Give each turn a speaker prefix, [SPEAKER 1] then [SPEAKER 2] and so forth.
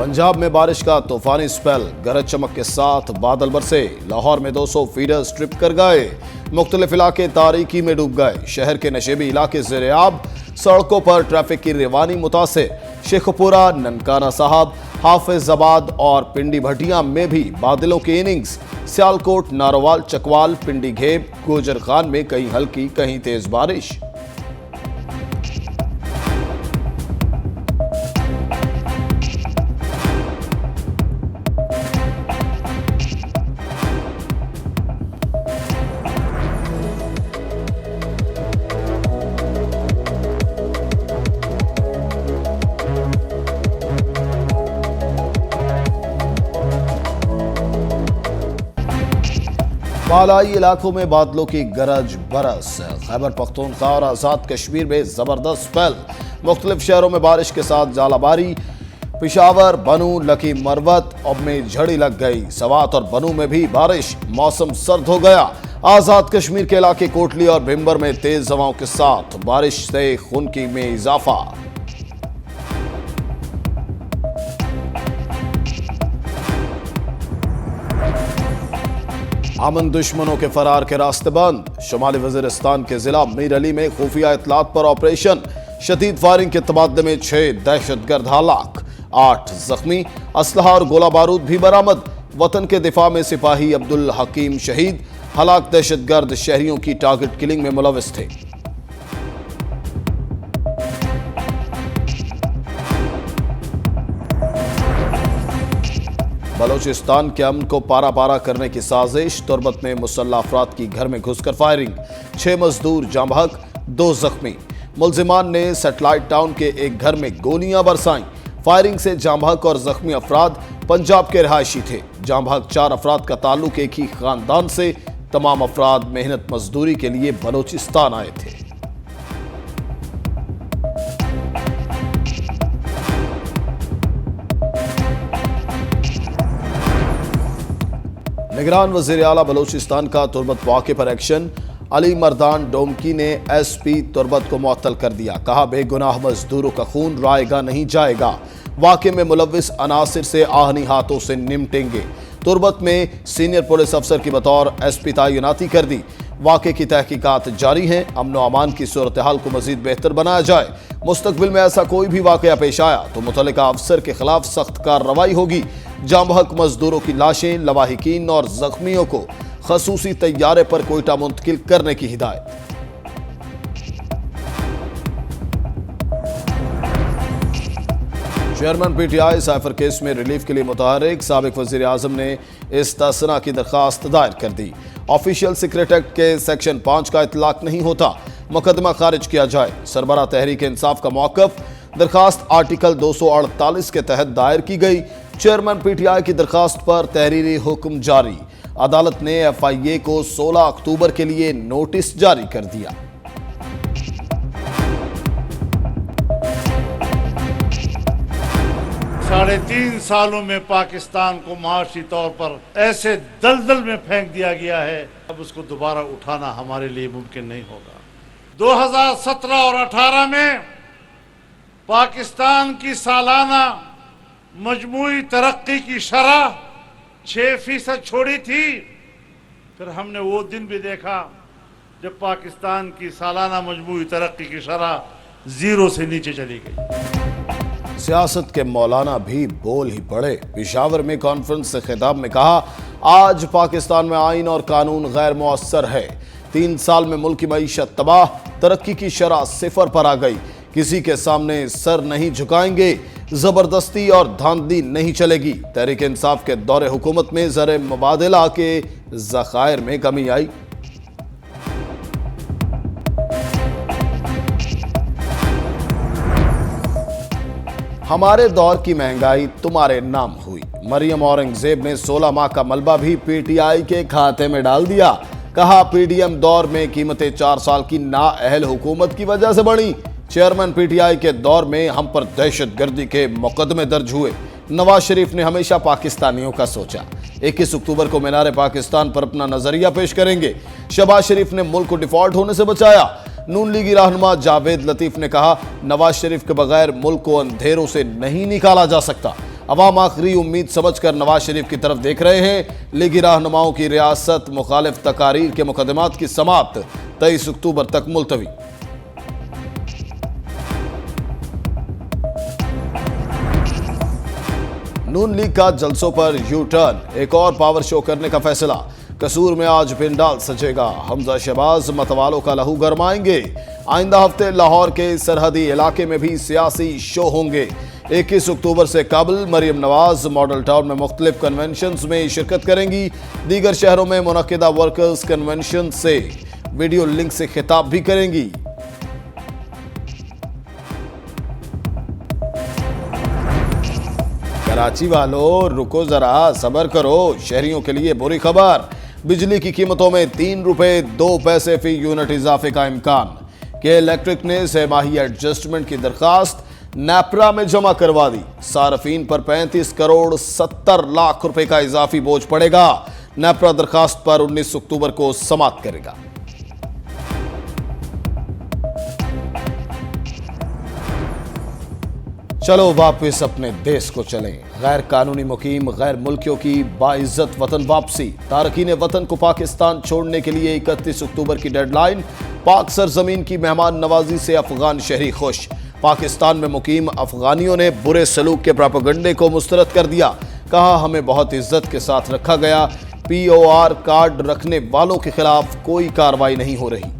[SPEAKER 1] पंजाब में बारिश का तूफानी स्पेल, गरज चमक के साथ बादल बरसे। लाहौर में 200 फीडर स्ट्रिप कर गए। मुख्तलिफ इलाके तारीकी में डूब गए। शहर के नशेबी इलाके ज़ेर-ए-आब। सड़कों पर ट्रैफिक की रवानी मुतासिर। शेखपुरा, ननकाना साहब, हाफिजाबाद और पिंडी भटिया में भी बादलों की इनिंग्स। सियालकोट, नारोवाल, चकवाल, पिंडी घेब, गोजर खान में कहीं हल्की कहीं तेज बारिश। बालाई इलाकों में बादलों की गरज बरस। खैबर पख्तूनख्वा और आजाद कश्मीर में जबरदस्त स्पेल। मुख्तलिफ शहरों में बारिश के साथ जालाबारी। पेशावर, बनू, लकी मरवत अब में झड़ी लग गई। सवात और बनू में भी बारिश। मौसम सर्द हो गया। आजाद कश्मीर के इलाके कोटली और भिम्बर में तेज हवाओं के साथ बारिश से खुनकी में इजाफा। अमन दुश्मनों के फरार के रास्ते बंद। शुमाली वजीरिस्तान के जिला मीर अली में खुफिया इतलात पर ऑपरेशन। शदीद फायरिंग के तबादले में 6 दहशतगर्द हलाक, 8 जख्मी। असलहा और गोला बारूद भी बरामद। वतन के दिफा में सिपाही अब्दुल हकीम शहीद। हलाक दहशतगर्द शहरियों की टारगेट किलिंग में मुलविस थे। बलोचिस्तान के अमन को पारा पारा करने की साजिश। तुर्बत में मुसल्लह अफराद की घर में घुसकर फायरिंग। 6 मजदूर जाँ बहक, 2 जख्मी। मुलजिमान ने सैटेलाइट टाउन के एक घर में गोलियां बरसाईं। फायरिंग से जाँ बहक और जख्मी अफराद पंजाब के रहायशी थे। जाँ बहक 4 अफराद का ताल्लुक एक ही खानदान से। तमाम अफराद मेहनत मजदूरी के लिए बलोचिस्तान आए थे। निगरान वज़ीर आला बलोचिस्तान का तुर्बत वाक़े पर एक्शन। अली मर्दान डोमकी ने SP तुर्बत को मुअत्तल कर दिया। कहा, बेगुनाह मजदूरों का खून रायगा नहीं जाएगा। वाक़े में मुलव्विस अनासिर से आहनी हाथों से निमटेंगे। तुर्बत में सीनियर पुलिस अफसर की बतौर SP तैनाती कर दी। वाक़े की तहकीकात जारी हैं। अमन व अमान की सूरत हाल को मजीद बेहतर बनाया जाए। मुस्तकबिल में ऐसा कोई भी वाक़या पेश आया तो मुतल्लिका अफसर के खिलाफ सख्त कार्रवाई होगी। जाँ बहक मजदूरों की लाशें, लवाहिकीन और जख्मियों को खसूसी तैयारे पर कोयटा मुंतकिल करने की हिदायत। चेयरमैन PTI साइफर केस में रिलीफ के लिए मुतहर्रिक। साबिक वज़ीर आज़म ने इस्तिस्ना की दरख्वास्त दायर कर दी। ऑफिशियल सीक्रेट एक्ट के सेक्शन 5 का इतलाक नहीं होता। मुकदमा खारिज किया जाए। सरबरा तहरीक इंसाफ का मौक़िफ़। दरखास्त आर्टिकल 248 के तहत दायर की गई। चेयरमैन PTI की दरखास्त पर तहरीरी हुक्म जारी। अदालत ने FIA को 16 अक्टूबर के लिए नोटिस जारी कर दिया।
[SPEAKER 2] साढ़े 3 सालों में पाकिस्तान को माशी तौर पर ऐसे दलदल में फेंक दिया गया है, अब उसको दोबारा उठाना हमारे लिए मुमकिन नहीं होगा। 2017 और 18 में पाकिस्तान की सालाना मजमूई तरक्की की शरह 6% छोड़ी थी। फिर हमने वो दिन भी देखा जब पाकिस्तान की सालाना मजमूई तरक्की की शरह 0 से नीचे चली गई।
[SPEAKER 1] सियासत के मौलाना भी बोल ही पड़े। पेशावर में कॉन्फ्रेंस से खिताब में कहा, आज पाकिस्तान में आइन और कानून गैर मुअस्सर है। 3 साल में मुल्क की मईशत तबाह, तरक्की की शरह 0 पर आ गई। किसी के सामने सर नहीं झुकाएंगे। जबरदस्ती और धांधली नहीं चलेगी। तहरीक इंसाफ के दौरे हुकूमत में ज़र मुबादला के ज़खायर में कमी आई। हमारे दौर की महंगाई तुम्हारे नाम हुई। मरियम औरंगजेब ने 16 माह का मलबा भी PTI के खाते में डाल दिया। कहा, PDM दौर में कीमतें 4 साल की नाअहल हुकूमत की वजह से बढ़ी। चेयरमैन PTI के दौर में हम पर दहशतगर्दी के मुकदमे दर्ज हुए। नवाज शरीफ ने हमेशा पाकिस्तानियों का सोचा। 21 अक्टूबर को मीनार पाकिस्तान पर अपना नजरिया पेश करेंगे। शहबाज शरीफ ने मुल्क को डिफॉल्ट होने से बचाया। नून लीगी रहनुमा जावेद लतीफ ने कहा, नवाज शरीफ के बगैर मुल्क को अंधेरों से नहीं निकाला जा सकता। अवाम आखिरी उम्मीद समझकर नवाज शरीफ की तरफ देख रहे हैं। लीगी रहनुमाओं की रियासत मुखालिफ तकारीर के मुकदमात की समाप्त 23 अक्टूबर तक मुलतवी। नून लीग का जलसों पर यू टर्न, एक और पावर शो करने का फैसला। कसूर में आज पिंडाल सजेगा, हमजा शहबाज मतवालों का लहू गरमाएंगे। आइंदा हफ्ते लाहौर के सरहदी इलाके में भी सियासी शो होंगे। 21 अक्टूबर से काबुल, मरियम नवाज मॉडल टाउन में मुख्तलिफ कन्वेंशंस में शिरकत करेंगी। दीगर शहरों में मुनक्किदा वर्कर्स कन्वेंशन से वीडियो लिंक से खिताब भी करेंगी। कराची वालों रुको जरा, सब्र करो। शहरियों के लिए बुरी खबर, बिजली की कीमतों में 3 रुपए 2 पैसे फी यूनिट इजाफे का इम्कान। के इलेक्ट्रिक ने सहमाही एडजस्टमेंट की दरखास्त नेपरा में जमा करवा दी। सार्फिन पर 35 करोड़ 70 लाख रुपए का इजाफी बोझ पड़ेगा। नेपरा दरखास्त पर 19 अक्टूबर को समाप्त करेगा। चलो वापस अपने देश को चलें। गैर कानूनी मुकीम गैर मुल्कियों की बाइज्जत वतन वापसी। तारकीन वतन को पाकिस्तान छोड़ने के लिए 31 अक्टूबर की डेडलाइन। पाक सरजमीन की मेहमान नवाजी से अफगान शहरी खुश। पाकिस्तान में मुकीम अफगानियों ने बुरे सलूक के प्रोपेगेंडे को मुस्तरद कर दिया। कहा हमें बहुत इज्जत के साथ रखा गया। POR कार्ड रखने वालों के खिलाफ कोई कार्रवाई नहीं हो रही।